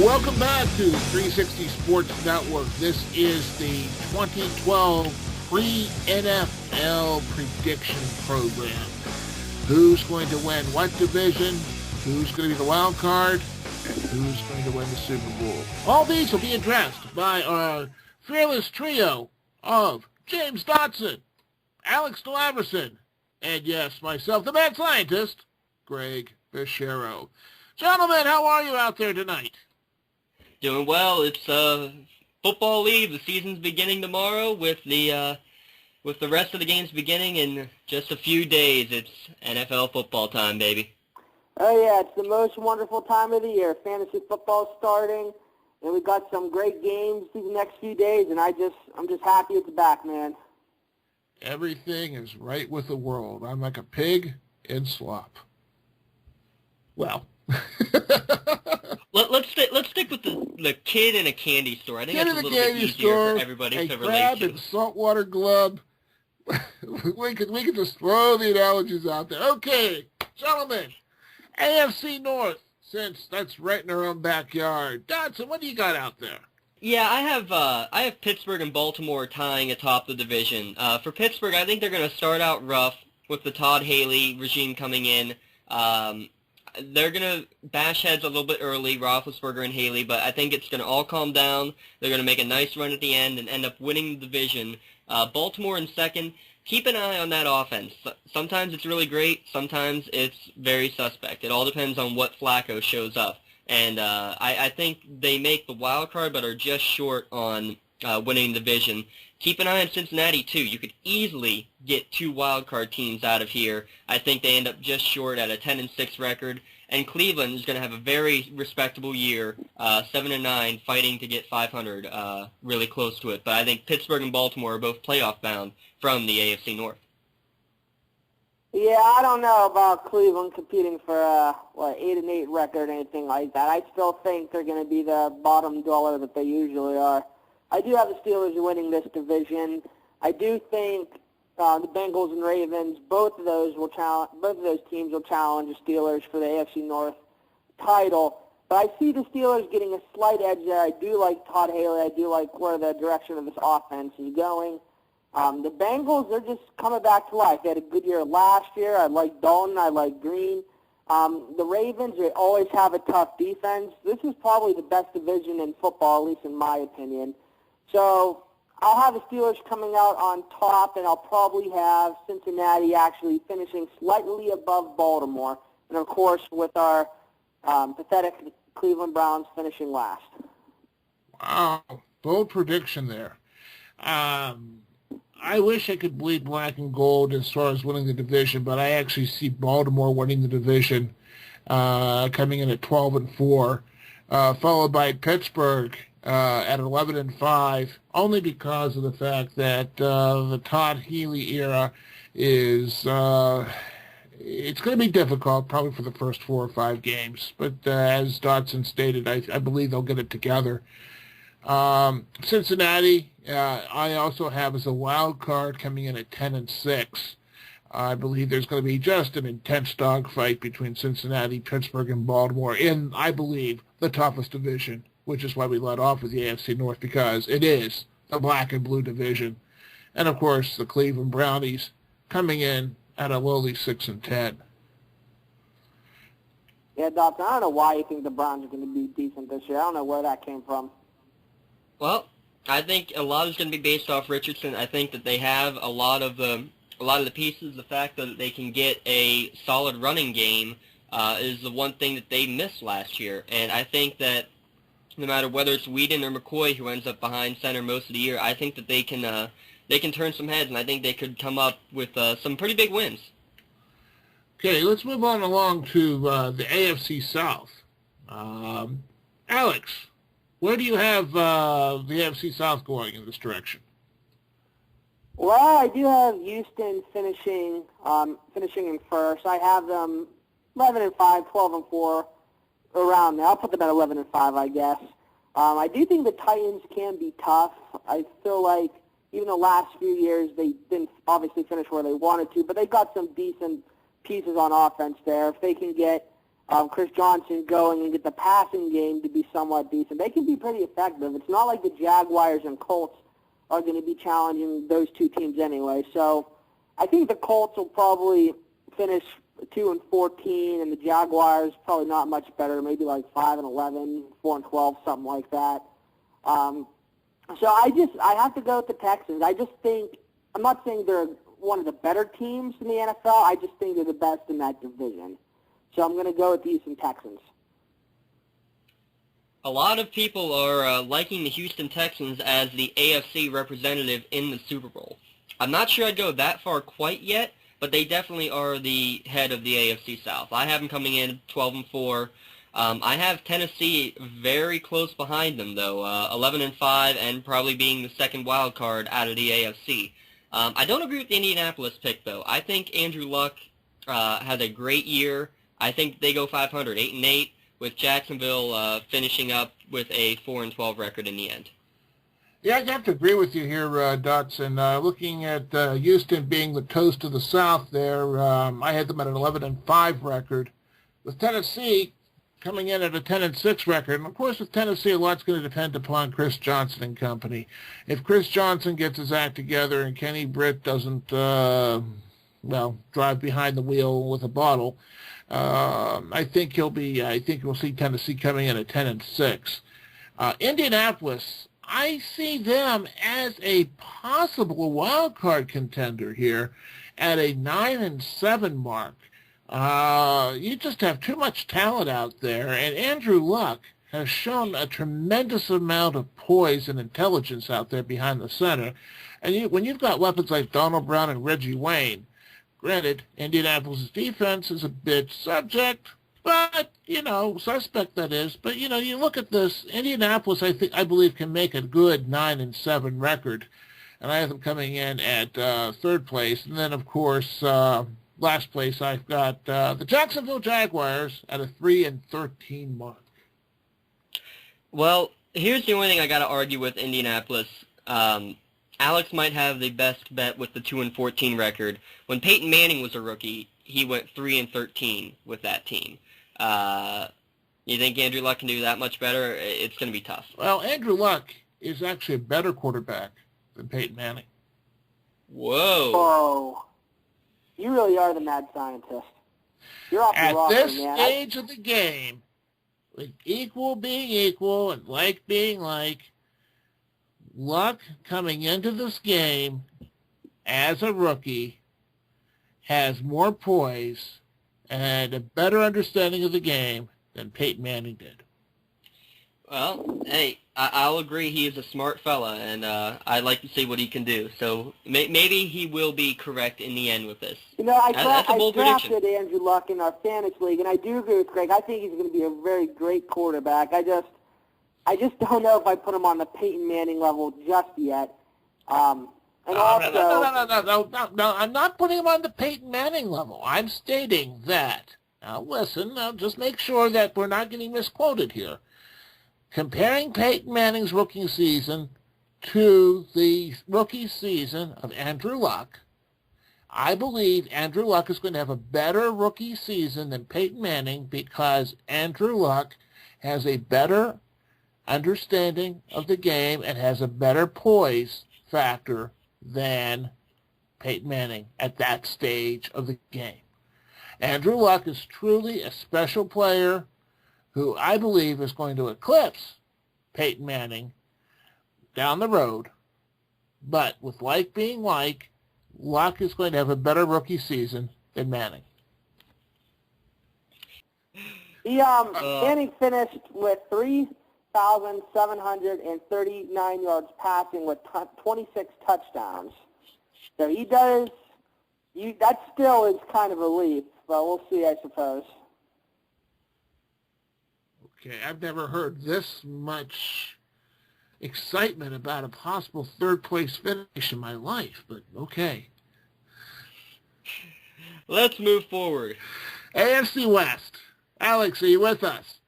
Welcome back to the 360 Sports Network. This is the 2012 pre-NFL prediction program. Who's going to win what division? Who's going to be the wild card? And who's going to win the Super Bowl? All these will be addressed by our fearless trio of James Dotson, Alex Delaverson, and yes, myself, the mad scientist, Greg Bichero. Gentlemen, how are you out there tonight? Doing well. It's football league. The season's beginning tomorrow with the rest of the games beginning in just a few days. It's NFL football time, baby. Oh yeah, it's the most wonderful time of the year. Fantasy football starting, and we've got some great games these next few days, and I'm just happy it's back, man. Everything is right with the world. I'm like a pig in slop. Well. Let's stick with the kid in a candy store. I think that's a little bit easier for everybody to relate to. And saltwater glove. we could just throw the analogies out there. Okay, gentlemen, AFC North, since that's right in our own backyard. Dodson, what do you got out there? Yeah, I have Pittsburgh and Baltimore tying atop the division. For Pittsburgh, I think they're going to start out rough with the Todd Haley regime coming in. They're going to bash heads a little bit early, Roethlisberger and Haley, but I think it's going to all calm down. They're going to make a nice run at the end and end up winning the division. Baltimore in second. Keep an eye on that offense. Sometimes it's really great. Sometimes it's very suspect. It all depends on what Flacco shows up. And I think they make the wild card but are just short on winning the division. Keep an eye on Cincinnati, too. You could easily get two wild card teams out of here. I think they end up just short at a 10-6 record. And Cleveland is going to have a very respectable year, 7-9, fighting to get 500, really close to it. But I think Pittsburgh and Baltimore are both playoff bound from the AFC North. Yeah, I don't know about Cleveland competing for a 8-8 record or anything like that. I still think they're going to be the bottom dweller that they usually are. I do have the Steelers winning this division. I do think the Bengals and Ravens, both of those teams will challenge the Steelers for the AFC North title. But I see the Steelers getting a slight edge there. I do like Todd Haley. I do like where the direction of this offense is going. The Bengals, they're just coming back to life. They had a good year last year. I like Dalton. I like Green. The Ravens, they always have a tough defense. This is probably the best division in football, at least in my opinion. So I'll have the Steelers coming out on top, and I'll probably have Cincinnati actually finishing slightly above Baltimore. And, of course, with our pathetic Cleveland Browns finishing last. Wow, bold prediction there. I wish I could bleed black and gold as far as winning the division, but I actually see Baltimore winning the division, coming in at 12-4, followed by Pittsburgh at 11-5, only because of the fact that the Todd Haley era is it's going to be difficult, probably for the first 4 or 5 games. But as Dotson stated, I believe they'll get it together. Cincinnati, I also have as a wild card coming in at 10-6. I believe there's going to be just an intense dogfight between Cincinnati, Pittsburgh, and Baltimore in, I believe, the toughest division, which is why we led off with the AFC North, because it is the black and blue division. And, of course, the Cleveland Brownies coming in at a lowly 6-10. Yeah, Doctor, I don't know why you think the Browns are going to be decent this year. I don't know where that came from. Well, I think a lot is going to be based off Richardson. I think that they have a lot of the pieces. The fact that they can get a solid running game is the one thing that they missed last year. And I think that no matter whether it's Whedon or McCoy who ends up behind center most of the year, I think that they can turn some heads, and I think they could come up with some pretty big wins. Okay, let's move on along to the AFC South. Alex, where do you have the AFC South going in this direction? Well, I do have Houston finishing in first. I have them 11-5, 12-4, around there. I'll put them at 11-5, I guess. I do think the Titans can be tough. I feel like even the last few years they didn't obviously finish where they wanted to, but they got some decent pieces on offense there. If they can get Chris Johnson going and get the passing game to be somewhat decent, they can be pretty effective. It's not like the Jaguars and Colts are going to be challenging those two teams anyway. So I think the Colts will probably finish 2-14, and the Jaguars probably not much better, maybe like 5-11, 4-12, something like that. So I have to go with the Texans. I just think, I'm not saying they're one of the better teams in the NFL. I just think they're the best in that division. So I'm going to go with the Houston Texans. A lot of people are liking the Houston Texans as the AFC representative in the Super Bowl. I'm not sure I'd go that far quite yet, but they definitely are the head of the AFC South. I have them coming in 12-4. I have Tennessee very close behind them, though, 11-5, and probably being the second wild card out of the AFC. I don't agree with the Indianapolis pick, though. I think Andrew Luck has a great year. I think they go 500, 8-8, with Jacksonville finishing up with a 4-12 record in the end. Yeah, I have to agree with you here, Dotson. Looking at Houston being the toast of the South there, I had them at an 11-5 record, with Tennessee coming in at a 10-6 record. And, of course, with Tennessee, a lot's going to depend upon Chris Johnson and company. If Chris Johnson gets his act together and Kenny Britt doesn't, drive behind the wheel with a bottle, I think we'll see Tennessee coming in at 10-6. Indianapolis, I see them as a possible wild card contender here at a 9-7 mark. You just have too much talent out there, and Andrew Luck has shown a tremendous amount of poise and intelligence out there behind the center. And when you've got weapons like Donald Brown and Reggie Wayne, granted, Indianapolis' defense is a bit suspect that is. But, you look at this, Indianapolis, I believe, can make a good 9-7 record. And I have them coming in at third place. And then, of course, last place, I've got the Jacksonville Jaguars at a 3-13 mark. Well, here's the only thing I got to argue with Indianapolis. Alex might have the best bet with the 2-14 record. When Peyton Manning was a rookie, he went 3-13 with that team. You think Andrew Luck can do that much better? It's going to be tough. Well, Andrew Luck is actually a better quarterback than Peyton Manning. Whoa. You really are the mad scientist. You're off the rocker, man. At this stage of the game, with equal being equal and like being like, Luck coming into this game as a rookie has more poise and a better understanding of the game than Peyton Manning did. Well, hey, I'll agree he is a smart fella, and I'd like to see what he can do. So maybe he will be correct in the end with this. I drafted prediction. Andrew Luck in our fantasy league, and I do agree with Craig. I think he's going to be a very great quarterback. I just don't know if I put him on the Peyton Manning level just yet. No, I'm not putting him on the Peyton Manning level. I'm stating that. Now listen, just make sure that we're not getting misquoted here. Comparing Peyton Manning's rookie season to the rookie season of Andrew Luck, I believe Andrew Luck is going to have a better rookie season than Peyton Manning because Andrew Luck has a better understanding of the game and has a better poise factor than Peyton Manning at that stage of the game. Andrew Luck is truly a special player who I believe is going to eclipse Peyton Manning down the road. But with like being like, Luck is going to have a better rookie season than Manning. Manning finished with 3,739 yards passing with 26 touchdowns. So that still is kind of a leap, but we'll see, I suppose. Okay, I've never heard this much excitement about a possible third-place finish in my life, but okay. Let's move forward. AFC West. Alex, are you with us?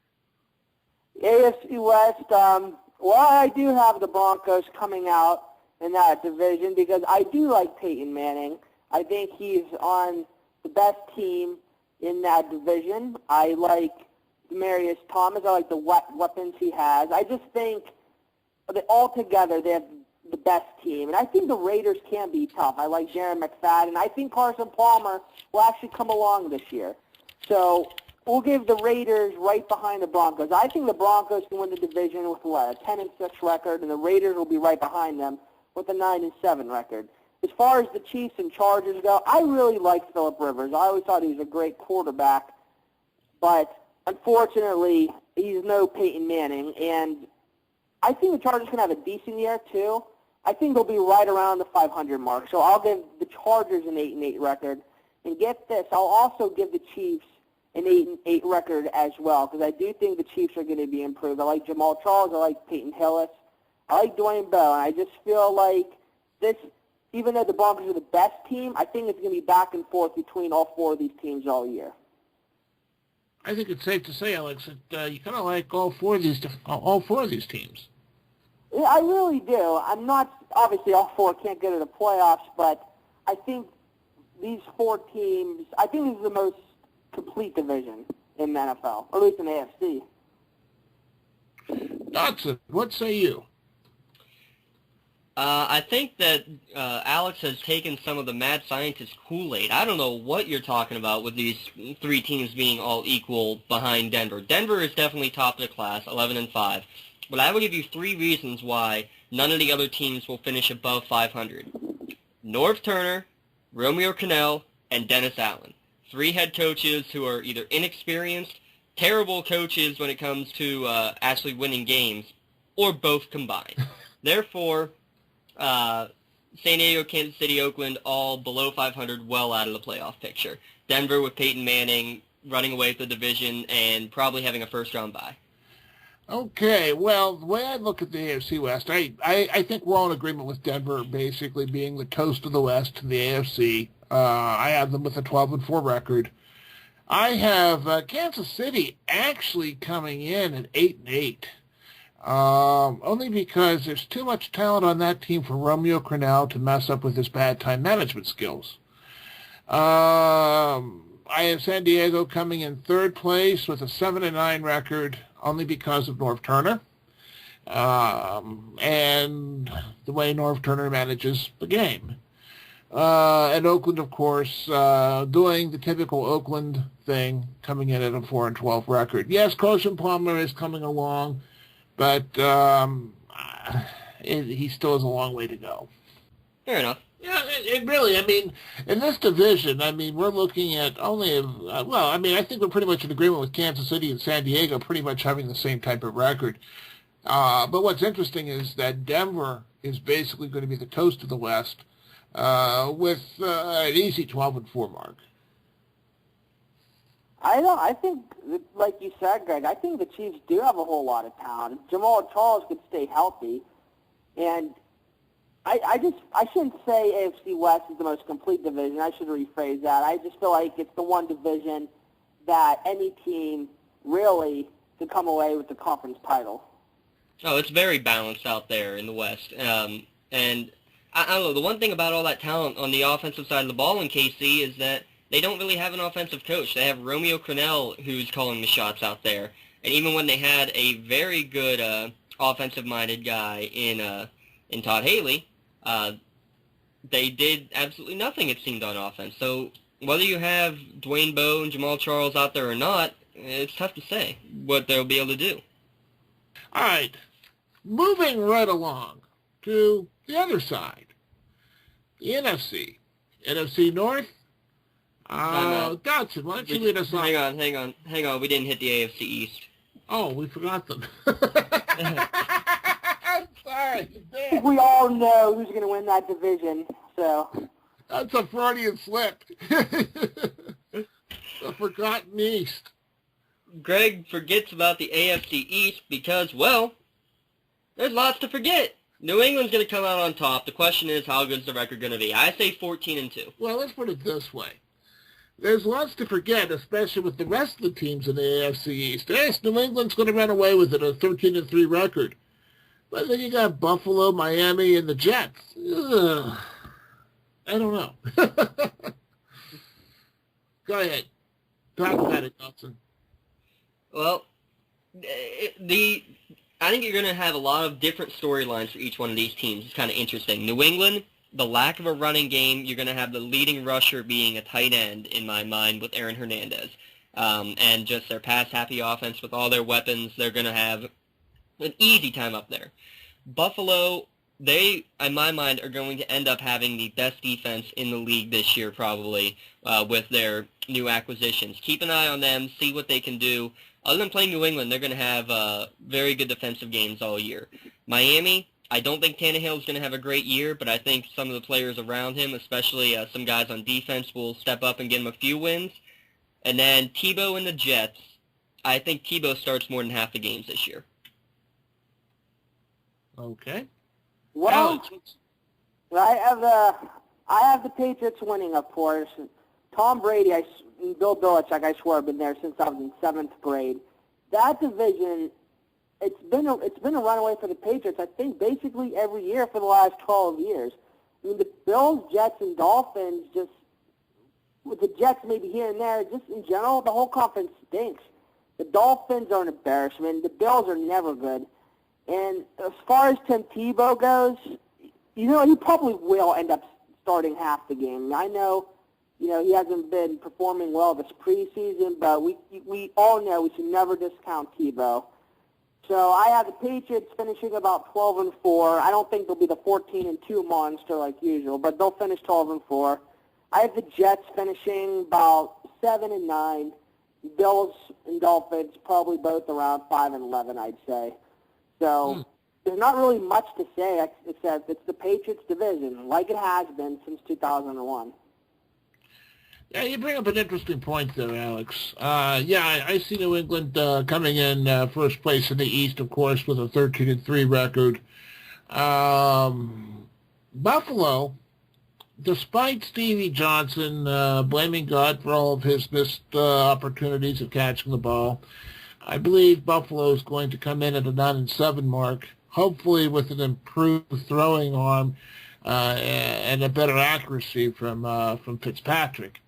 AFC West, I do have the Broncos coming out in that division because I do like Peyton Manning. I think he's on the best team in that division. I like Demaryius Thomas. I like the weapons he has. I just think that altogether they have the best team. And I think the Raiders can be tough. I like Jaron McFadden. I think Carson Palmer will actually come along this year. So we'll give the Raiders right behind the Broncos. I think the Broncos can win the division with a 10-6 record, and the Raiders will be right behind them with a 9-7 record. As far as the Chiefs and Chargers go, I really like Phillip Rivers. I always thought he was a great quarterback, but unfortunately, he's no Peyton Manning, and I think the Chargers can have a decent year too. I think they'll be right around the 500 mark. So I'll give the Chargers an 8-8 record. And get this, I'll also give the Chiefs an 8-8 record as well, because I do think the Chiefs are going to be improved. I like Jamal Charles. I like Peyton Hillis. I like Dwayne Bowe. And I just feel like this, even though the Broncos are the best team, I think it's going to be back and forth between all four of these teams all year. I think it's safe to say, Alex, that you kind of like all four of these teams. Yeah, I really do. I'm not, obviously all four can't go to the playoffs, but I think these four teams, I think this is the most complete division in the NFL, or at least in the AFC. Dotson, what say you? I think that Alex has taken some of the mad scientist Kool-Aid. I don't know what you're talking about with these three teams being all equal behind Denver. Denver is definitely top of the class, 11-5. But I will give you 3 reasons why none of the other teams will finish above 500. Norv Turner, Romeo Crennel, and Dennis Allen. 3 head coaches who are either inexperienced, terrible coaches when it comes to actually winning games, or both combined. Therefore, San Diego, Kansas City, Oakland, all below 500, well out of the playoff picture. Denver with Peyton Manning running away with the division and probably having a first-round bye. Okay, well, the way I look at the AFC West, I think we're all in agreement with Denver basically being the toast of the West in the AFC. I have them with a 12-4 record. I have Kansas City actually coming in at 8-8. Only because there's too much talent on that team for Romeo Crennel to mess up with his bad time management skills. I have San Diego coming in 3rd place with a 7-9 record, only because of Norv Turner and the way Norv Turner manages the game. And Oakland, of course, doing the typical Oakland thing, coming in at a 4-12 record. Yes, Carson Palmer is coming along, but he still has a long way to go. Fair enough. Yeah, it really, I mean, in this division, I mean, we're looking at only, I think we're pretty much in agreement with Kansas City and San Diego pretty much having the same type of record. But what's interesting is that Denver is basically going to be the toast of the West with an easy 12-4 mark. I think, like you said, Greg, I think the Chiefs do have a whole lot of talent. Jamal Charles could stay healthy, and I shouldn't say AFC West is the most complete division. I should rephrase that. I just feel like it's the one division that any team really could come away with the conference title. Oh, it's very balanced out there in the West. And I don't know, the one thing about all that talent on the offensive side of the ball in KC is that they don't really have an offensive coach. They have Romeo Crennel who's calling the shots out there. And even when they had a very good offensive-minded guy in Todd Haley, they did absolutely nothing, it seemed, on offense. So whether you have Dwayne Bowe and Jamal Charles out there or not, it's tough to say what they'll be able to do. All right, moving right along to the other side, the NFC. NFC North. Dodson, why don't you lead us on? Hang on. We didn't hit the AFC East. Oh, we forgot them. Sorry. We all know who's going to win that division, so. That's a Freudian slip. The forgotten East. Greg forgets about the AFC East because, well, there's lots to forget. New England's going to come out on top. The question is, how good is the record going to be? I say 14-2. Well, let's put it this way. There's lots to forget, especially with the rest of the teams in the AFC East. Yes, New England's going to run away with it, a 13-3 record. But then you got Buffalo, Miami, and the Jets. Ugh. I don't know. Go ahead. Talk about it, Dawson. Well, I think you're going to have a lot of different storylines for each one of these teams. It's kind of interesting. New England, the lack of a running game, you're going to have the leading rusher being a tight end, in my mind, with Aaron Hernandez. And just their pass-happy offense with all their weapons, they're going to have an easy time up there. Buffalo, they, in my mind, are going to end up having the best defense in the league this year, probably, with their new acquisitions. Keep an eye on them, see what they can do. Other than playing New England, they're going to have very good defensive games all year. Miami, I don't think Tannehill is going to have a great year, but I think some of the players around him, especially some guys on defense, will step up and get him a few wins. And then Tebow and the Jets, I think Tebow starts more than half the games this year. Okay. Well, I have the Patriots winning, of course. Tom Brady, Bill Belichick, I swear, have been there since I was in 7th grade. That division, it's been a runaway for the Patriots, I think, basically every year for the last 12 years. I mean, the Bills, Jets, and Dolphins, just with the Jets maybe here and there, just in general, the whole conference stinks. The Dolphins are an embarrassment. The Bills are never good. And as far as Tim Tebow goes, he probably will end up starting half the game. I know, he hasn't been performing well this preseason, but we all know we should never discount Tebow. So I have the Patriots finishing about 12-4. I don't think they'll be the 14-2 monster like usual, but they'll finish 12-4. I have the Jets finishing about 7-9. Bills and Dolphins probably both around 5-11, I'd say. So there's not really much to say except it's the Patriots division, like it has been since 2001. Yeah, you bring up an interesting point there, Alex. I see New England coming in first place in the East, of course, with a 13-3 record. Buffalo, despite Stevie Johnson blaming God for all of his missed opportunities of catching the ball, I believe Buffalo is going to come in at a 9-7 mark, hopefully with an improved throwing arm and a better accuracy from Fitzpatrick.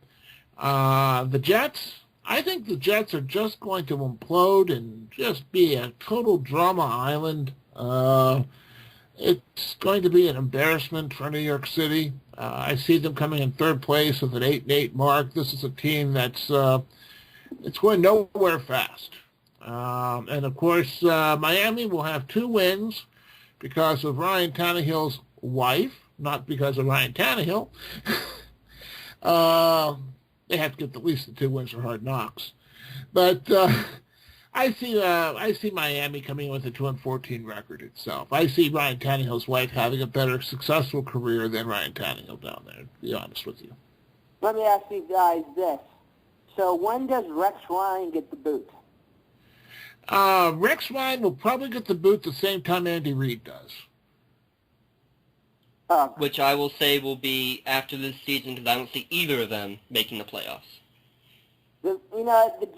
The Jets, I think the Jets are just going to implode and just be a total drama island. It's going to be an embarrassment for New York City. I see them coming in third place with an 8-8 mark. This is a team that's it's going nowhere fast. And, of course, Miami will have 2 wins because of Ryan Tannehill's wife, not because of Ryan Tannehill. They have to get at least the 2 wins for Hard Knocks. But I see Miami coming in with a 2-14 record itself. I see Ryan Tannehill's wife having a better successful career than Ryan Tannehill down there, to be honest with you. Let me ask you guys this. So when does Rex Ryan get the boot? Rex Ryan will probably get the boot the same time Andy Reid does. Which I will say will be after this season because I don't see either of them making the playoffs. The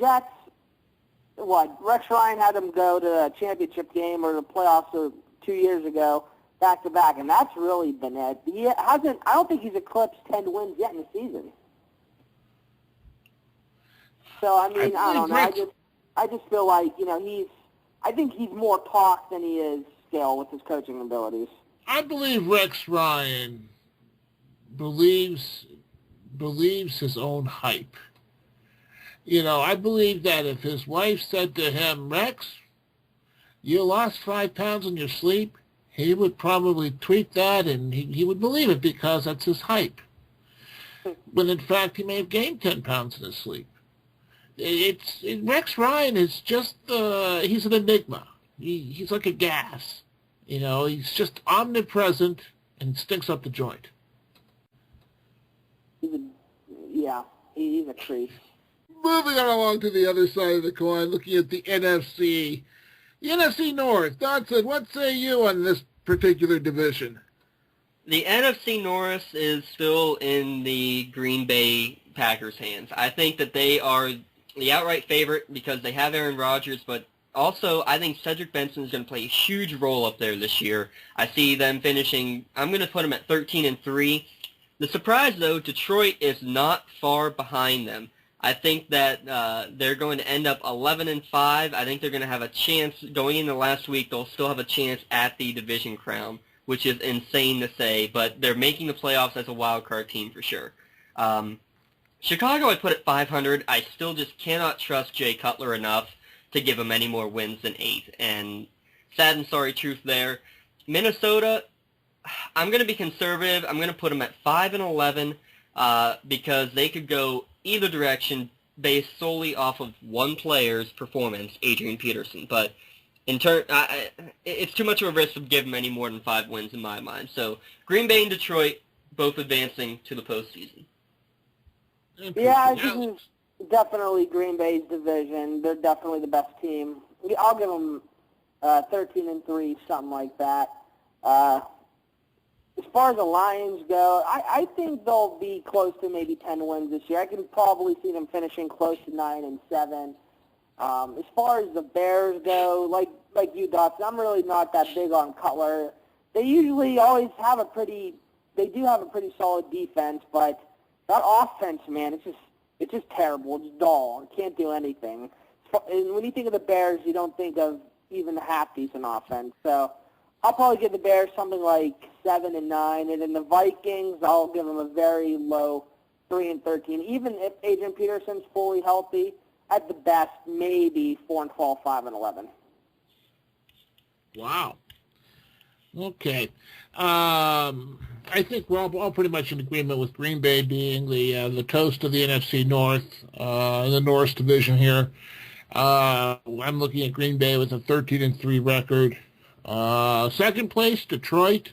Jets, Rex Ryan had them go to the championship game or the playoffs 2 years ago, back-to-back, and that's really been it. I don't think he's eclipsed 10 wins yet in the season. So, I don't know. I just feel like, I think he's more talk than he is skill with his coaching abilities. I believe Rex Ryan believes his own hype. I believe that if his wife said to him, Rex, you lost 5 pounds in your sleep, he would probably tweet that and he would believe it because that's his hype. When in fact he may have gained 10 pounds in his sleep. Rex Ryan is just he's an enigma. He's like a gas. He's just omnipresent and stinks up the joint. He's a creep. Moving on along to the other side of the coin, looking at the NFC. The NFC North. Dodson, what say you on this particular division? The NFC North is still in the Green Bay Packers' hands. I think that they are the outright favorite because they have Aaron Rodgers, but also I think Cedric Benson is going to play a huge role up there this year. I see them finishing, I'm going to put them at 13-3. The surprise, though, Detroit is not far behind them. I think that they're going to end up 11-5. I think they're going to have a chance going into last week. They'll still have a chance at the division crown, which is insane to say, but they're making the playoffs as a wild card team for sure. Chicago I put at 500. I still just cannot trust Jay Cutler enough to give him any more wins than 8. And sad and sorry truth there. Minnesota, I'm going to be conservative. I'm going to put them at 5-11 because they could go either direction based solely off of one player's performance, Adrian Peterson. But in turn, it's too much of a risk to give them any more than 5 wins in my mind. So Green Bay and Detroit both advancing to the postseason. Yeah, this is definitely Green Bay's division. They're definitely the best team. I'll give them 13-3, something like that. As far as the Lions go, I think they'll be close to maybe 10 wins this year. I can probably see them finishing close to 9-7. As far as the Bears go, like you, Dawson, I'm really not that big on Cutler. They usually always have they do have a pretty solid defense, but that offense, man, it's just terrible. It's dull. It can't do anything. And when you think of the Bears, you don't think of even a half-decent offense. So I'll probably give the Bears something like 7-9, and then the Vikings, I'll give them a very low 3-13. Even if Adrian Peterson's fully healthy, at the best, maybe 4-12, 5-11. Wow. Okay. I think we're all pretty much in agreement with Green Bay being the toast of the NFC North, in the North Division here. I'm looking at Green Bay with a 13-3 record. Second place, Detroit.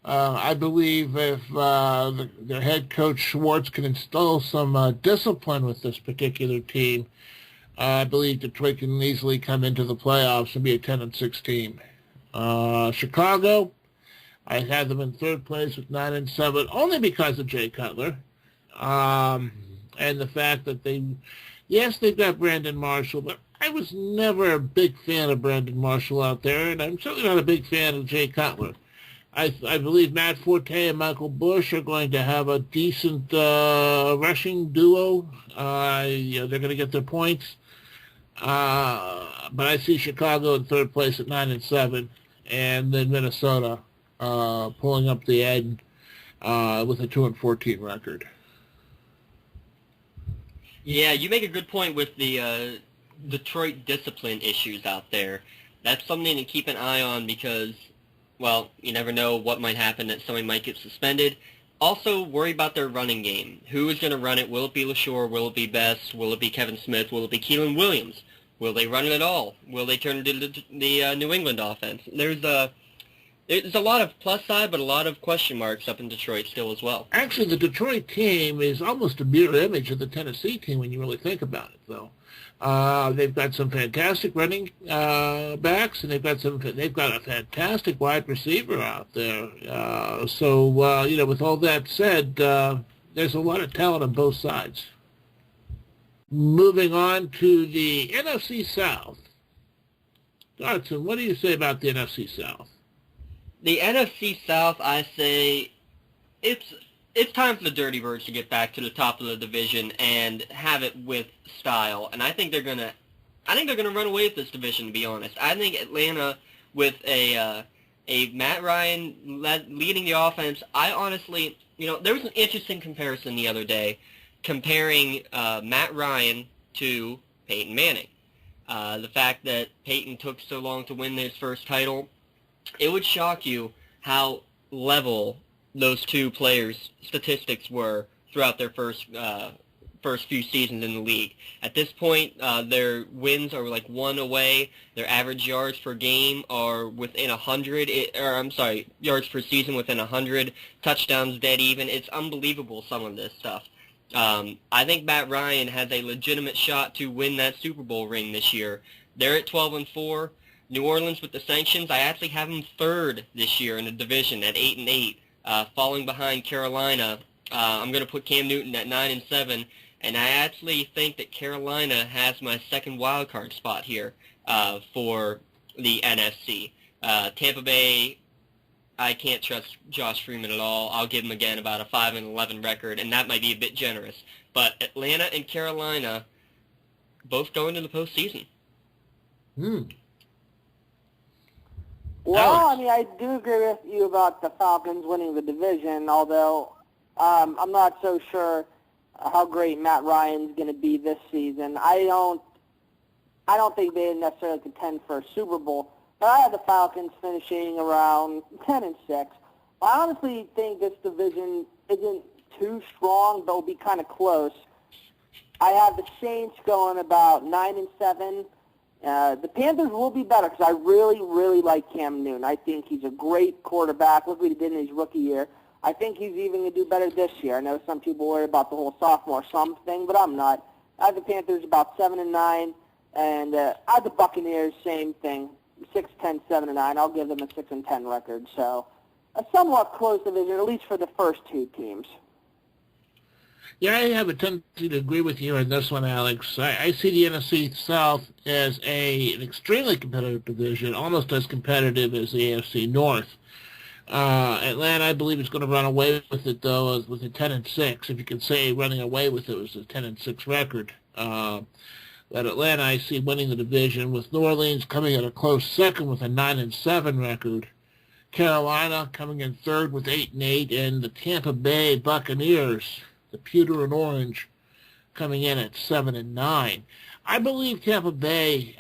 I believe if their head coach Schwartz can instill some discipline with this particular team, I believe Detroit can easily come into the playoffs and be a 10-6 team. Chicago, I had them in third place with 9-7, only because of Jay Cutler, and the fact that they've got Brandon Marshall, but I was never a big fan of Brandon Marshall out there, and I'm certainly not a big fan of Jay Cutler. I believe Matt Forte and Michael Bush are going to have a decent rushing duo. They're going to get their points. But I see Chicago in third place at 9-7, and then Minnesota pulling up the end with a 2-14 record. Yeah, you make a good point with the Detroit discipline issues out there. That's something to keep an eye on because, well, you never know what might happen, that somebody might get suspended. Also, worry about their running game. Who is going to run it? Will it be LaSure? Will it be Best? Will it be Kevin Smith? Will it be Keelan Williams? Will they run it at all? Will they turn it into the New England offense? There's a lot of plus side, but a lot of question marks up in Detroit still as well. Actually, the Detroit team is almost a mirror image of the Tennessee team when you really think about it, though. They've got some fantastic running backs, and they've got a fantastic wide receiver out there. With all that said, there's a lot of talent on both sides. Moving on to the NFC South. Dodson, what do you say about the NFC South? The NFC South, I say, it's time for the Dirty Birds to get back to the top of the division and have it with style. And I think they're gonna run away with this division. To be honest, I think Atlanta, with a Matt Ryan leading the offense, I honestly, there was an interesting comparison the other day, comparing Matt Ryan to Peyton Manning. The fact that Peyton took so long to win his first title, it would shock you how level those two players' statistics were throughout their first few seasons in the league. At this point, their wins are like one away. Their average yards per game are within 100. Yards per season within 100. Touchdowns dead even. It's unbelievable, some of this stuff. I think Matt Ryan has a legitimate shot to win that Super Bowl ring this year. They're at 12-4. New Orleans, with the sanctions, I actually have them third this year in the division at 8-8. Falling behind Carolina. I'm going to put Cam Newton at 9-7, and I actually think that Carolina has my second wild card spot here for the NFC. Tampa Bay, I can't trust Josh Freeman at all. I'll give him, again, about a 5-11 record, and that might be a bit generous. But Atlanta and Carolina both going to the postseason. Well, I mean, I do agree with you about the Falcons winning the division, although I'm not so sure how great Matt Ryan's going to be this season. I don't think they necessarily contend for a Super Bowl, but I have the Falcons finishing around 10-6. I honestly think this division isn't too strong, but will be kind of close. I have the Saints going about 9-7. The Panthers will be better because I really, really like Cam Newton. I think he's a great quarterback. Look what he did in his rookie year. I think he's even going to do better this year. I know some people worry about the whole sophomore slump thing, but I'm not. I have the Panthers about 7-9, and I have the Buccaneers, same thing, 6-10, 7-9. I'll give them a 6-10 record. So a somewhat close division, at least for the first two teams. Yeah, I have a tendency to agree with you on this one, Alex. I see the NFC South as an extremely competitive division, almost as competitive as the AFC North. Atlanta, I believe, is going to run away with it, though, with a 10-6. If you can say running away with it was a 10-6 record. But Atlanta, I see winning the division, with New Orleans coming at a close second with a 9-7 record. Carolina coming in third with 8-8, and the Tampa Bay Buccaneers, the pewter and orange, coming in at 7-9. I believe Tampa Bay,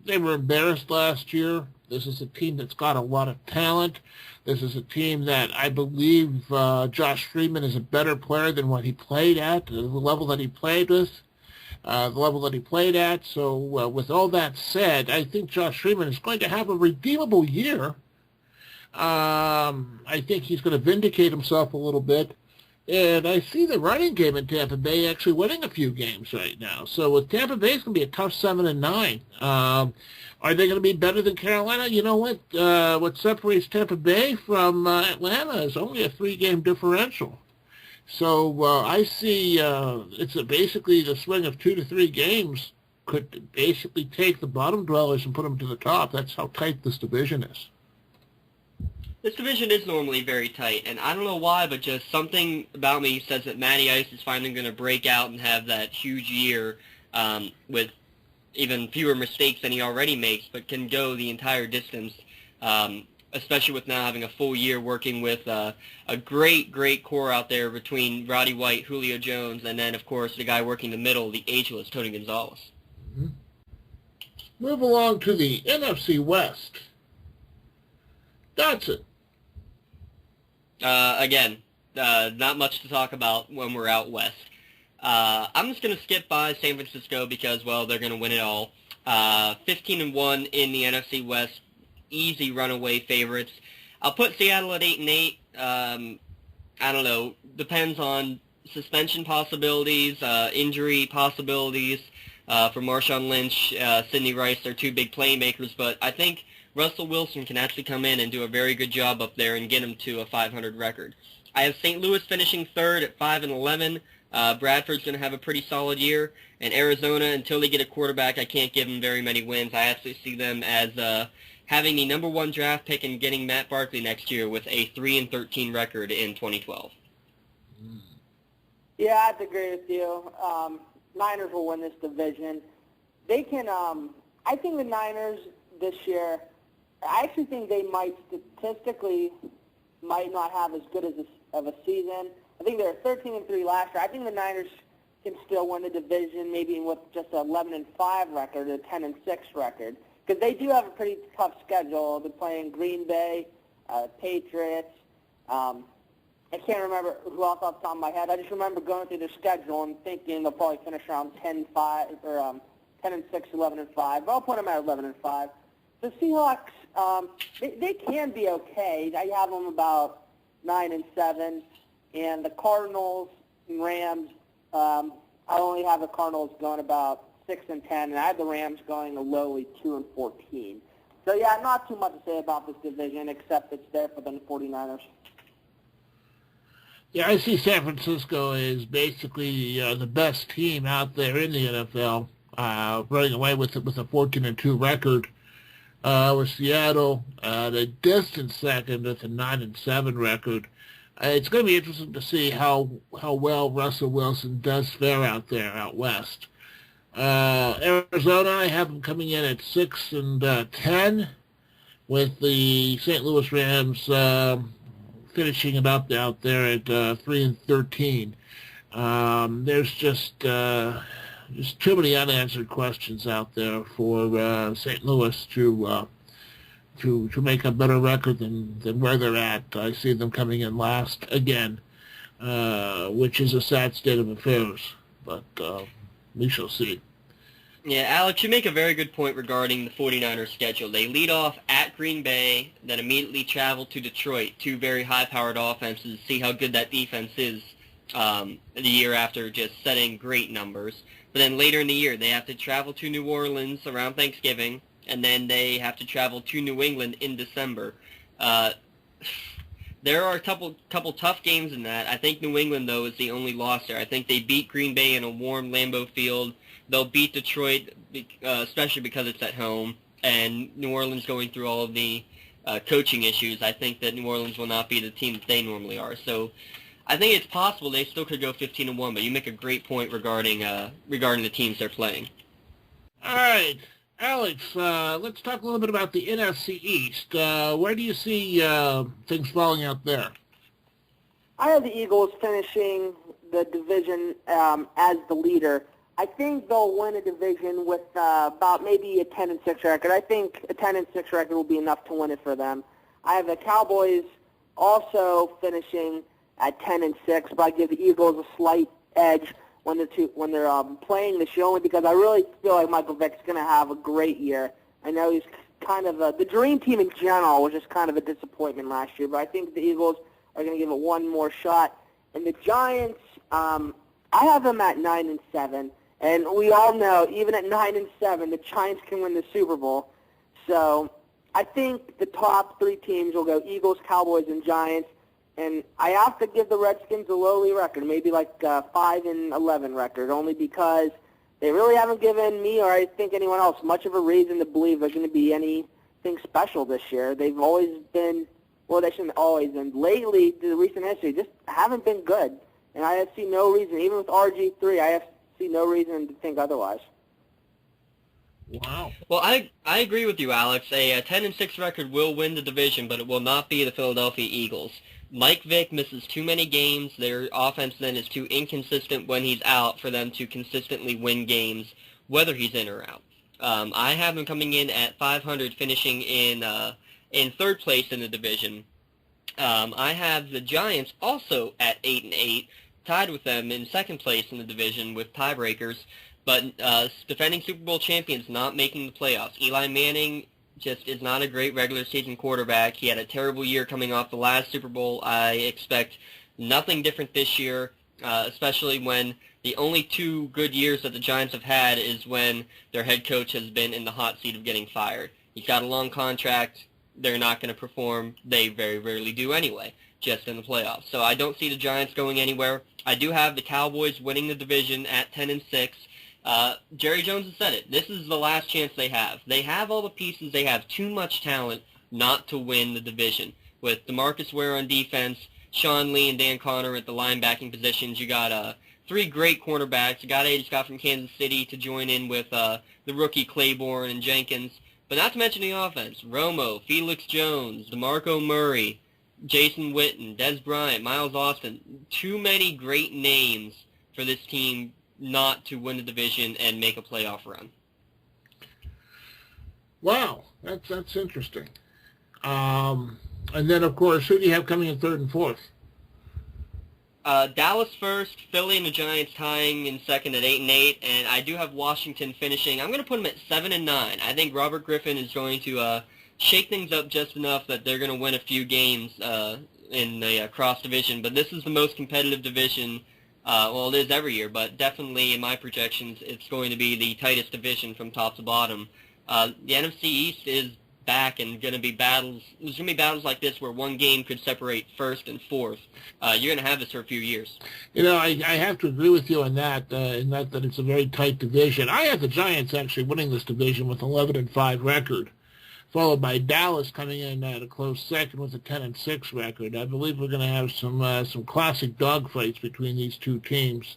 they were embarrassed last year. This is a team that's got a lot of talent. This is a team that I believe Josh Freeman is a better player than what he played at, the level that he played with, the level that he played at. So with all that said, I think Josh Freeman is going to have a redeemable year. I think he's going to vindicate himself a little bit. And I see the running game in Tampa Bay actually winning a few games right now. So with Tampa Bay, it's going to be a tough 7-9. Are they going to be better than Carolina? You know what? What separates Tampa Bay from Atlanta is only a 3-game differential. So I see it's basically the swing of 2 to 3 games could basically take the bottom dwellers and put them to the top. That's how tight this division is. This division is normally very tight, and I don't know why, but just something about me says that Matty Ice is finally going to break out and have that huge year with even fewer mistakes than he already makes, but can go the entire distance, especially with now having a full year working with a great, great core out there between Roddy White, Julio Jones, and then, of course, the guy working the middle, the ageless Tony Gonzalez. Mm-hmm. Move along to the NFC West. That's it. Again, not much to talk about when we're out west. I'm just going to skip by San Francisco because, well, they're going to win it all. 15-1 in the NFC West, easy runaway favorites. I'll put Seattle at 8-8. I don't know. Depends on suspension possibilities, injury possibilities for Marshawn Lynch, Sidney Rice. They're two big playmakers, but I think Russell Wilson can actually come in and do a very good job up there and get him to a 500 record. I have St. Louis finishing third at 5-11. Bradford's going to have a pretty solid year. And Arizona, until they get a quarterback, I can't give them very many wins. I actually see them as having the number 1 draft pick and getting Matt Barkley next year with a 3-13 record in 2012. Yeah, I have to agree with you. Niners will win this division. They can. I think the Niners this year, I actually think they might statistically might not have as good of a season. I think they were 13-3 last year. I think the Niners can still win the division, maybe with just an 11-5 record, a 10-6 record, because they do have a pretty tough schedule. They're playing Green Bay, Patriots. I can't remember who else off the top of my head. I just remember going through their schedule and thinking they'll probably finish around 10-5 or 10-6, 11-5. But I'll put them at 11-5. The Seahawks, they can be okay. I have them about 9-7, and the Cardinals and Rams. I only have the Cardinals going about 6-10, and I have the Rams going a lowly 2-14. So yeah, not too much to say about this division except it's there for the 49ers. Yeah, I see San Francisco as basically the best team out there in the NFL, running away with it with a 14-2 record. with Seattle at a distant second with a 9-7 record. It's going to be interesting to see how well Russell Wilson does fare out there out west. Arizona, I have them coming in at 6-10, with the St. Louis Rams finishing it up out there at 3-13. There's just too many unanswered questions out there for St. Louis to make a better record than where they're at. I see them coming in last again, which is a sad state of affairs, but we shall see. Yeah, Alex, you make a very good point regarding the 49ers schedule. They lead off at Green Bay, then immediately travel to Detroit, two very high-powered offenses, see how good that defense is the year after just setting great numbers. But then later in the year, they have to travel to New Orleans around Thanksgiving, and then they have to travel to New England in December. There are a couple tough games in that. I think New England, though, is the only loss there. I think they beat Green Bay in a warm Lambeau Field. They'll beat Detroit, especially because it's at home, and New Orleans going through all of the coaching issues. I think that New Orleans will not be the team that they normally are. So I think it's possible they still could go 15-1, but you make a great point regarding the teams they're playing. All right, Alex, let's talk a little bit about the NFC East. Where do you see things falling out there? I have the Eagles finishing the division as the leader. I think they'll win a division with about maybe a 10-6 record. I think a 10-6 record will be enough to win it for them. I have the Cowboys also finishing at 10-6, but I give the Eagles a slight edge when they're playing this year, only because I really feel like Michael Vick's going to have a great year. I know he's kind of the dream team in general was just kind of a disappointment last year, but I think the Eagles are going to give it one more shot. And the Giants, I have them at 9-7. And we all know, even at 9-7, the Giants can win the Super Bowl. So I think the top three teams will go Eagles, Cowboys, and Giants. And I have to give the Redskins a lowly record, maybe like a 5-11 record, only because they really haven't given me, or I think anyone else, much of a reason to believe there's going to be anything special this year. They've always been, well, they shouldn't always, and lately, the recent history, just haven't been good. And I see no reason, even with RG3, I see no reason to think otherwise. Wow. Well, I agree with you, Alex. A 10-6 record will win the division, but it will not be the Philadelphia Eagles. Mike Vick misses too many games. Their offense then is too inconsistent when he's out for them to consistently win games, whether he's in or out. I have them coming in at 500, finishing in third place in the division. I have the Giants also at 8-8, tied with them in second place in the division with tiebreakers, but defending Super Bowl champions not making the playoffs. Eli Manning just is not a great regular season quarterback. He had a terrible year coming off the last Super Bowl. I expect nothing different this year, especially when the only two good years that the Giants have had is when their head coach has been in the hot seat of getting fired. He's got a long contract. They're not going to perform. They very rarely do anyway, just in the playoffs. So I don't see the Giants going anywhere. I do have the Cowboys winning the division at 10-6. Jerry Jones has said it. This is the last chance they have. They have all the pieces. They have too much talent not to win the division. With DeMarcus Ware on defense, Sean Lee and Dan Connor at the linebacking positions, you got three great cornerbacks. You got just got from Kansas City to join in with the rookie Claiborne and Jenkins. But not to mention the offense. Romo, Felix Jones, DeMarco Murray, Jason Witten, Des Bryant, Miles Austin. Too many great names for this team not to win the division and make a playoff run. Wow, that's interesting. And then, of course, who do you have coming in third and fourth? Dallas first, Philly and the Giants tying in second at 8-8, and I do have Washington finishing. I'm going to put them at 7-9. I think Robert Griffin is going to shake things up just enough that they're going to win a few games in the cross division. But this is the most competitive division. Well, it is every year, but definitely in my projections, it's going to be the tightest division from top to bottom. The NFC East is back and going to be battles. There's going to be battles like this where one game could separate first and fourth. You're going to have this for a few years. You know, I have to agree with you on that, in that it's a very tight division. I have the Giants actually winning this division with 11-5 record. followed by Dallas coming in at a close second with a 10-6 record. I believe we're going to have some classic dogfights between these two teams.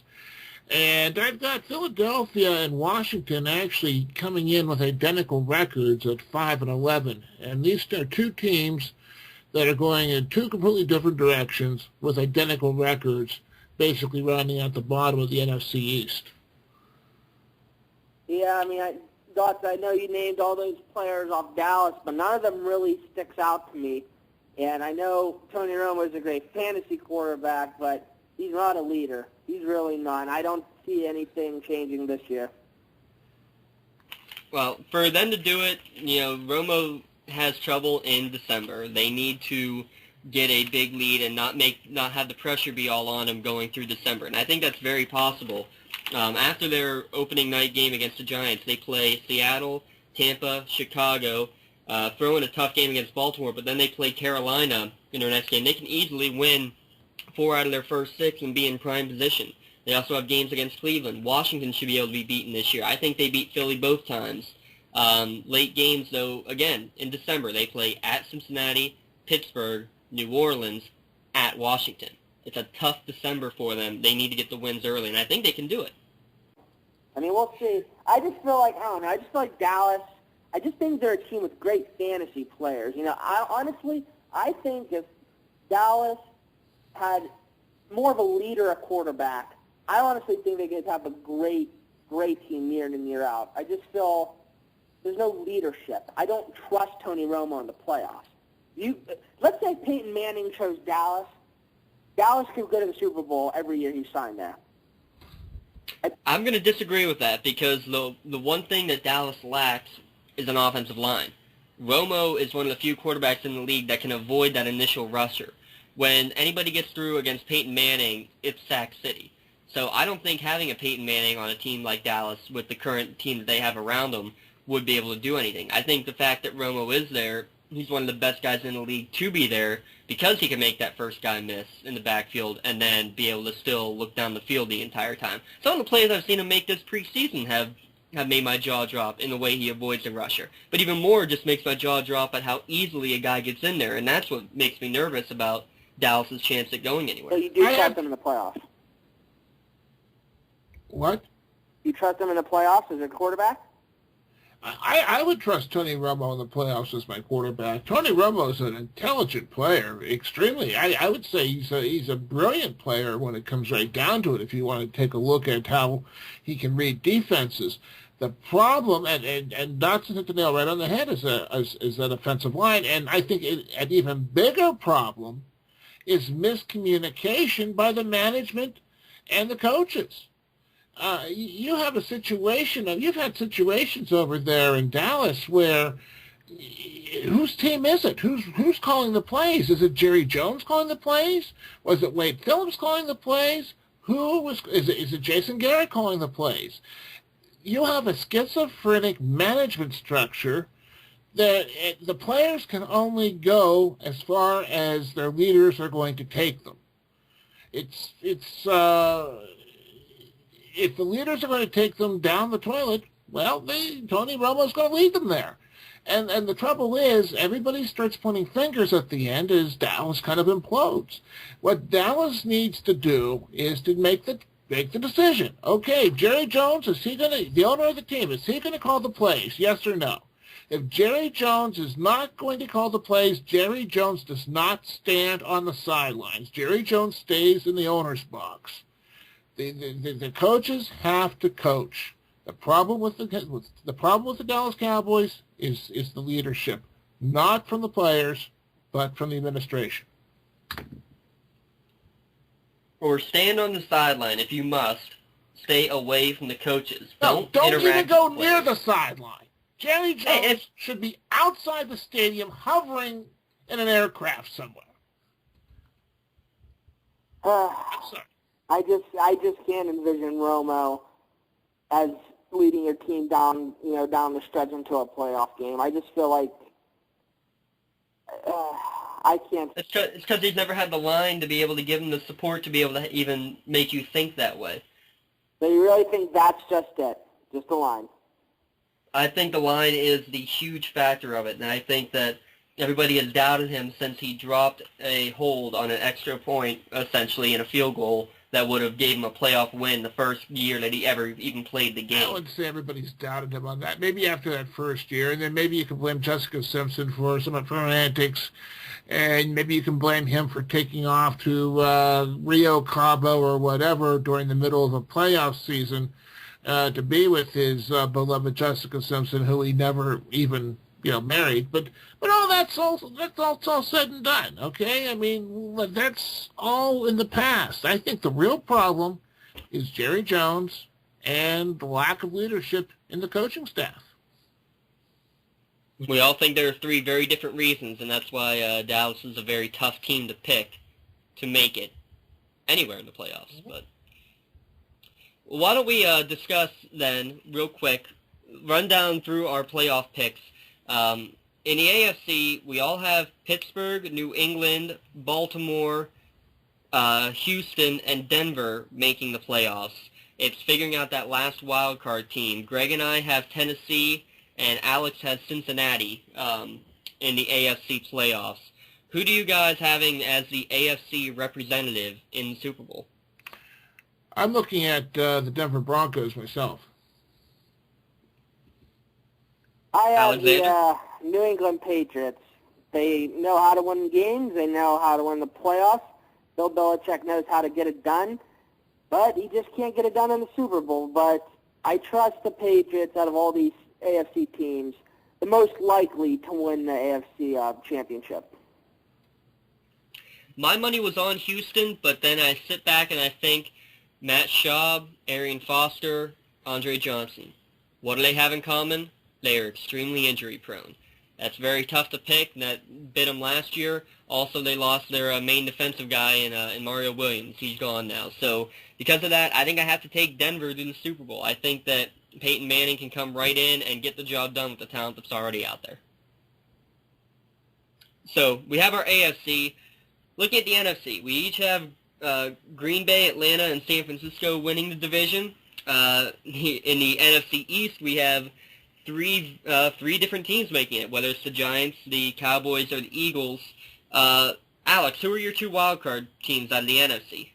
And I've got Philadelphia and Washington actually coming in with identical records at 5-11. And these are two teams that are going in two completely different directions with identical records, basically rounding out the bottom of the NFC East. Yeah, I mean, Dots, I know you named all those players off Dallas, but none of them really sticks out to me. And I know Tony Romo is a great fantasy quarterback, but he's not a leader. He's really not. I don't see anything changing this year. Well, for them to do it, Romo has trouble in December. They need to get a big lead and not have the pressure be all on him going through December. And I think that's very possible. After their opening night game against the Giants, they play Seattle, Tampa, Chicago, throw in a tough game against Baltimore, but then they play Carolina in their next game. They can easily win 4 out of their first 6 and be in prime position. They also have games against Cleveland. Washington should be able to be beaten this year. I think they beat Philly both times. Late games, though, again, in December, they play at Cincinnati, Pittsburgh, New Orleans, at Washington. It's a tough December for them. They need to get the wins early, and I think they can do it. I mean, we'll see. I just feel like, I don't know, I just feel like Dallas, I just think they're a team with great fantasy players. I think if Dallas had more of a leader at quarterback, I honestly think they could have a great team year in and year out. I just feel there's no leadership. I don't trust Tony Romo in the playoffs. Let's say Peyton Manning chose Dallas. Dallas could go to the Super Bowl every year he signed there. I'm going to disagree with that because the one thing that Dallas lacks is an offensive line. Romo is one of the few quarterbacks in the league that can avoid that initial rusher. When anybody gets through against Peyton Manning, it's sack city. So I don't think having a Peyton Manning on a team like Dallas with the current team that they have around them would be able to do anything. I think the fact that Romo is there, he's one of the best guys in the league to be there because he can make that first guy miss in the backfield and then be able to still look down the field the entire time. Some of the plays I've seen him make this preseason have made my jaw drop in the way he avoids the rusher. But even more just makes my jaw drop at how easily a guy gets in there, and that's what makes me nervous about Dallas's chance at going anywhere. So you do trust them in the playoffs? What? You trust them in the playoffs as a quarterback? I would trust Tony Romo in the playoffs as my quarterback. Tony Romo is an intelligent player, extremely. I would say he's a brilliant player when it comes right down to it, if you want to take a look at how he can read defenses. The problem, and Dotson hit the nail right on the head, is that offensive line. And I think an even bigger problem is miscommunication by the management and the coaches. You have a situation, you've had situations over there in Dallas where whose team is it? Who's calling the plays? Is it Jerry Jones calling the plays? Was it Wade Phillips calling the plays? Is it Jason Garrett calling the plays? You have a schizophrenic management structure that the players can only go as far as their leaders are going to take them. If the leaders are going to take them down the toilet, well, Tony Romo's going to lead them there. And the trouble is, everybody starts pointing fingers at the end as Dallas kind of implodes. What Dallas needs to do is to make the decision. Okay, Jerry Jones, the owner of the team, is he going to call the plays, yes or no? If Jerry Jones is not going to call the plays, Jerry Jones does not stand on the sidelines. Jerry Jones stays in the owner's box. The coaches have to coach. The problem with the Dallas Cowboys is the leadership, not from the players, but from the administration. Or stand on the sideline if you must. Stay away from the coaches. Don't even go near the sideline. Jerry Jones should be outside the stadium, hovering in an aircraft somewhere. I'm sorry. I just can't envision Romo as leading your team down the stretch into a playoff game. I just feel like I can't. It's because he's never had the line to be able to give him the support to be able to even make you think that way. So you really think that's just it? Just the line? I think the line is the huge factor of it, and I think that everybody has doubted him since he dropped a hold on an extra point, essentially, in a field goal that would have gave him a playoff win the first year that he ever even played the game. I would say everybody's doubted him on that. Maybe after that first year, and then maybe you can blame Jessica Simpson for some of her antics, and maybe you can blame him for taking off to Rio, Cabo, or whatever during the middle of a playoff season to be with his beloved Jessica Simpson, who he never even married. But all that's all said and done. Okay, I mean that's all in the past. I think the real problem is Jerry Jones and the lack of leadership in the coaching staff. We all think there are three very different reasons, and that's why Dallas is a very tough team to pick to make it anywhere in the playoffs. But why don't we discuss then, real quick, run down through our playoff picks. In the AFC, we all have Pittsburgh, New England, Baltimore, Houston, and Denver making the playoffs. It's figuring out that last wild card team. Greg and I have Tennessee, and Alex has Cincinnati in the AFC playoffs. Who do you guys having as the AFC representative in the Super Bowl? I'm looking at the Denver Broncos myself. I have Alexander? the New England Patriots. They know how to win games. They know how to win the playoffs. Bill Belichick knows how to get it done, but he just can't get it done in the Super Bowl. But I trust the Patriots out of all these AFC teams, the most likely to win the AFC championship. My money was on Houston, but then I sit back and I think Matt Schaub, Arian Foster, Andre Johnson. What do they have in common? They are extremely injury-prone. That's very tough to pick, and that bit them last year. Also, they lost their main defensive guy in Mario Williams. He's gone now. So because of that, I think I have to take Denver to the Super Bowl. I think that Peyton Manning can come right in and get the job done with the talent that's already out there. So we have our AFC. Looking at the NFC, we each have Green Bay, Atlanta, and San Francisco winning the division. In the NFC East, we have three different teams making it, whether it's the Giants, the Cowboys, or the Eagles. Alex, who are your two wildcard teams out of the NFC?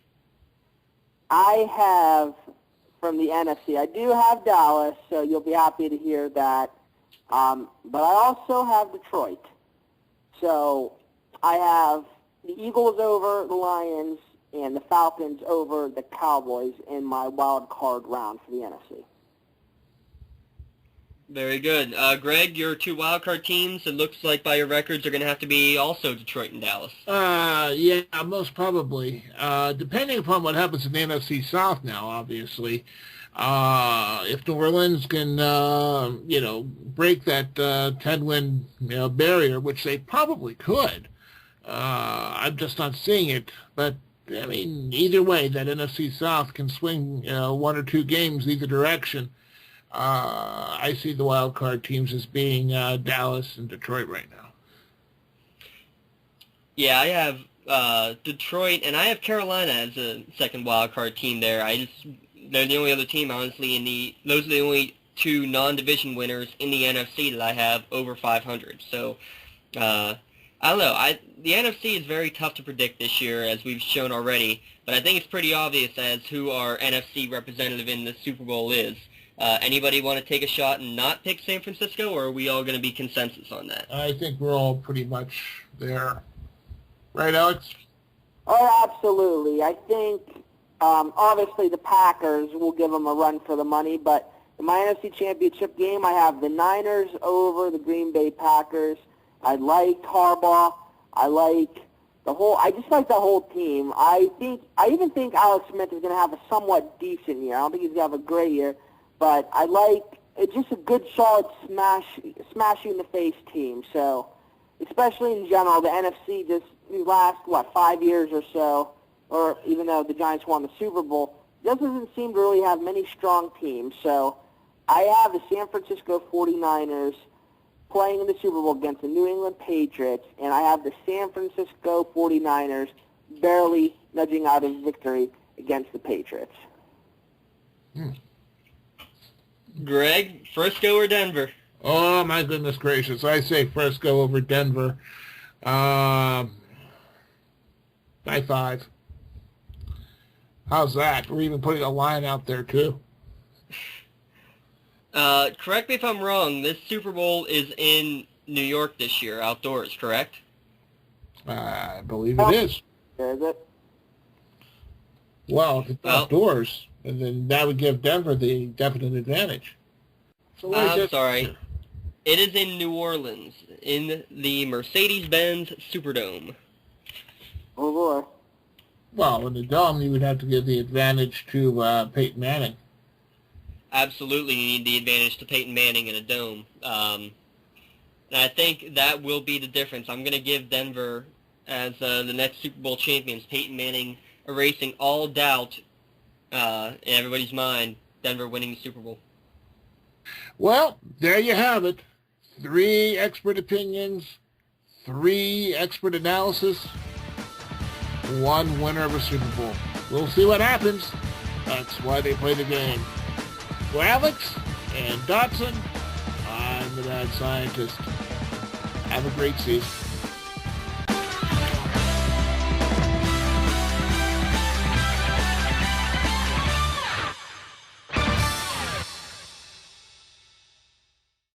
I have, from the NFC, I do have Dallas, so you'll be happy to hear that. But I also have Detroit. So I have the Eagles over the Lions and the Falcons over the Cowboys in my wild card round for the NFC. Very good. Greg, your two wildcard teams, it looks like by your records, are going to have to be also Detroit and Dallas. Yeah, most probably. Depending upon what happens in the NFC South now, obviously. If New Orleans can, break that 10-win barrier, which they probably could, I'm just not seeing it. But, I mean, either way, that NFC South can swing one or two games either direction. I see the wild card teams as being Dallas and Detroit right now. Yeah, I have Detroit, and I have Carolina as a second wild card team there. They're the only other team, honestly, those are the only two non-division winners in the NFC that I have over 500. So, I don't know. The NFC is very tough to predict this year, as we've shown already, but I think it's pretty obvious as who our NFC representative in the Super Bowl is. Anybody want to take a shot and not pick San Francisco, or are we all going to be consensus on that? I think we're all pretty much there. Right, Alex? Oh, absolutely. I think, obviously, the Packers will give them a run for the money, but in my NFC Championship game, I have the Niners over the Green Bay Packers. I like Harbaugh. I just like the whole team. I even think Alex Smith is going to have a somewhat decent year. I don't think he's going to have a great year. But I like it's just a good, solid smash you in the face team. So, especially in general, the NFC just these last 5 years or so, or even though the Giants won the Super Bowl, doesn't seem to really have many strong teams. So, I have the San Francisco 49ers playing in the Super Bowl against the New England Patriots, and I have the San Francisco 49ers barely nudging out of victory against the Patriots. Greg, Frisco or Denver? Oh, my goodness gracious. I say Frisco over Denver. By 5. How's that? We're even putting a line out there, too. Correct me if I'm wrong. This Super Bowl is in New York this year, outdoors, correct? I believe it is. Is it? Well, if it's outdoors, and then that would give Denver the definite advantage. So I'm sorry. It is in New Orleans, in the Mercedes-Benz Superdome. Oh, boy. Well, in the Dome, you would have to give the advantage to Peyton Manning. Absolutely, you need the advantage to Peyton Manning in a dome. And I think that will be the difference. I'm going to give Denver as the next Super Bowl champions, Peyton Manning erasing all doubt in everybody's mind, Denver winning the Super Bowl. Well, there you have it. 3 expert opinions, 3 expert analysis, 1 winner of a Super Bowl. We'll see what happens. That's why they play the game. For Alex and Dotson, I'm the Mad Scientist. Have a great season.